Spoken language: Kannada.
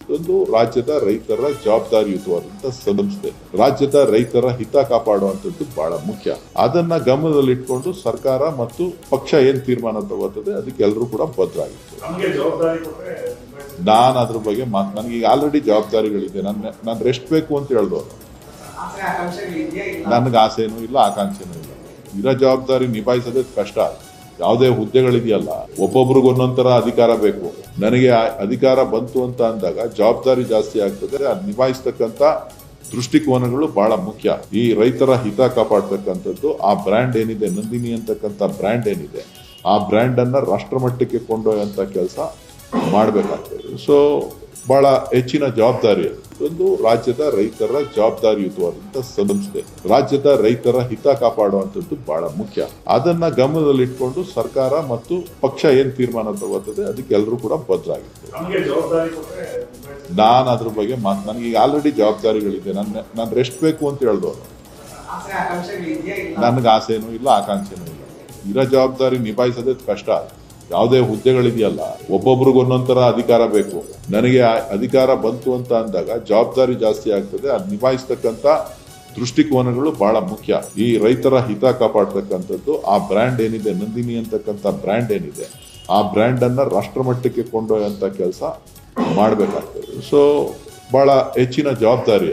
ಇದೊಂದು ರಾಜ್ಯದ ರೈತರ ಜವಾಬ್ದಾರಿಯುತವಾದಂತಹ ಸಂಸ್ಥೆ. ರಾಜ್ಯದ ರೈತರ ಹಿತ ಕಾಪಾಡುವಂಥದ್ದು ಬಹಳ ಮುಖ್ಯ. ಅದನ್ನ ಗಮನದಲ್ಲಿಟ್ಕೊಂಡು ಸರ್ಕಾರ ಮತ್ತು ಪಕ್ಷ ಏನ್ ತೀರ್ಮಾನ ತಗೋತದೆ ಅದಕ್ಕೆ ಎಲ್ಲರೂ ಕೂಡ ಬದ್ಧರಾಗಿತ್ತು. ನಾನು ಅದ್ರ ಬಗ್ಗೆ ನನಗೆ ಈಗ ಆಲ್ರೆಡಿ ಜವಾಬ್ದಾರಿಗಳಿದೆ. ನಾನು ರೆಸ್ಟ್ ಬೇಕು ಅಂತ ಹೇಳ್ದವ್ರು. ನನ್ಗೆ ಆಸೆನೂ ಇಲ್ಲ, ಆಕಾಂಕ್ಷೆನೂ ಇಲ್ಲ. ಇರೋ ಜವಾಬ್ದಾರಿ ನಿಭಾಯಿಸೋದೇ ಕಷ್ಟ. ಯಾವುದೇ ಹುದ್ದೆಗಳಿದೆಯಲ್ಲ, ಒಬ್ಬೊಬ್ರಿಗೆ ಒಂದೊಂದರ ಅಧಿಕಾರ ಬೇಕು. ನನಗೆ ಅಧಿಕಾರ ಬಂತು ಅಂತ ಅಂದಾಗ ಜವಾಬ್ದಾರಿ ಜಾಸ್ತಿ ಆಗ್ತದೆ. ಅದು ನಿಭಾಯಿಸ್ತಕ್ಕಂಥ ದೃಷ್ಟಿಕೋನಗಳು ಬಹಳ ಮುಖ್ಯ. ಈ ರೈತರ ಹಿತ ಕಾಪಾಡ್ತಕ್ಕಂಥದ್ದು ಆ ಬ್ರ್ಯಾಂಡ್ ಏನಿದೆ, ನಂದಿನಿ ಅಂತಕ್ಕಂಥ ಬ್ರ್ಯಾಂಡ್ ಏನಿದೆ, ಆ ಬ್ರ್ಯಾಂಡ್ ಅನ್ನ ರಾಷ್ಟ್ರ ಮಟ್ಟಕ್ಕೆ ಕೊಂಡೊಯ್ಯುವಂತ ಕೆಲಸ ಮಾಡಬೇಕಾಗ್ತದೆ. ಸೊ ಬಹಳ ಹೆಚ್ಚಿನ ಜವಾಬ್ದಾರಿ. ಇದೊಂದು ರಾಜ್ಯದ ರೈತರ ಜವಾಬ್ದಾರಿಯುತವಾದಂತಹ ಸಂಸ್ಥೆ. ರಾಜ್ಯದ ರೈತರ ಹಿತ ಕಾಪಾಡುವಂಥದ್ದು ಬಹಳ ಮುಖ್ಯ. ಅದನ್ನ ಗಮನದಲ್ಲಿಟ್ಕೊಂಡು ಸರ್ಕಾರ ಮತ್ತು ಪಕ್ಷ ಏನ್ ತೀರ್ಮಾನ ತಗೋತದೆ ಅದಕ್ಕೆ ಎಲ್ಲರೂ ಕೂಡ ಬದ್ಧರಾಗಿತ್ತು. ನಾನು ಅದ್ರ ಬಗ್ಗೆ ನನಗೆ ಈಗ ಆಲ್ರೆಡಿ ಜವಾಬ್ದಾರಿಗಳಿದೆ. ನಾನು ರೆಸ್ಟ್ ಬೇಕು ಅಂತ ಹೇಳ್ದವ್ರು. ನನ್ಗೆ ಆಸೆನೂ ಇಲ್ಲ, ಆಕಾಂಕ್ಷೆನೂ ಇಲ್ಲ. ಇರೋ ಜವಾಬ್ದಾರಿ ನಿಭಾಯಿಸೋದೇ ಕಷ್ಟ. ಯಾವುದೇ ಹುದ್ದೆಗಳಿದೆಯಲ್ಲ, ಒಬ್ಬೊಬ್ರಿಗೆ ಒಂದೊಂದರ ಅಧಿಕಾರ ಬೇಕು. ನನಗೆ ಅಧಿಕಾರ ಬಂತು ಅಂತ ಅಂದಾಗ ಜವಾಬ್ದಾರಿ ಜಾಸ್ತಿ ಆಗ್ತದೆ. ಅದು ನಿಭಾಯಿಸ್ತಕ್ಕಂಥ ದೃಷ್ಟಿಕೋನಗಳು ಬಹಳ ಮುಖ್ಯ. ಈ ರೈತರ ಹಿತ ಕಾಪಾಡ್ತಕ್ಕಂಥದ್ದು ಆ ಬ್ರ್ಯಾಂಡ್ ಏನಿದೆ, ನಂದಿನಿ ಅಂತಕ್ಕಂಥ ಬ್ರ್ಯಾಂಡ್ ಏನಿದೆ, ಆ ಬ್ರ್ಯಾಂಡ್ ಅನ್ನ ರಾಷ್ಟ್ರ ಮಟ್ಟಕ್ಕೆ ಕೊಂಡೊಯ್ಯುವಂತ ಕೆಲಸ ಮಾಡಬೇಕಾಗ್ತದೆ. ಸೊ ಬಹಳ ಹೆಚ್ಚಿನ ಜವಾಬ್ದಾರಿ.